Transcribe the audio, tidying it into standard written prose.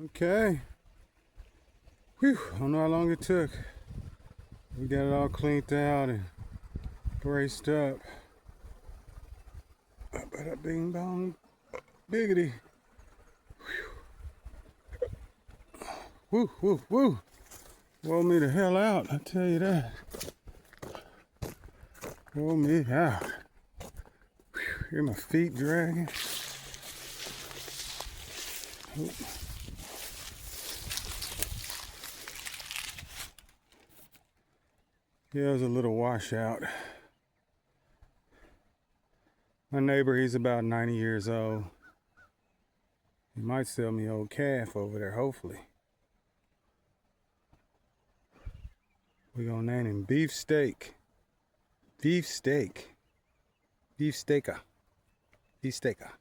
Okay. Whew, I don't know how long it took. We got it all cleaned out and braced up. Bada bing bong, biggity. Woo, woo, woo. Wore me the hell out, I tell you that. Wore me out. Whew, hear my feet dragging. Oop. Yeah, it was a little washout. My neighbor, he's about 90 years old. He might sell me old calf over there, hopefully. We're gonna name him Beef Steak. Beef Steak. Beef Steaka. Beef Steaka.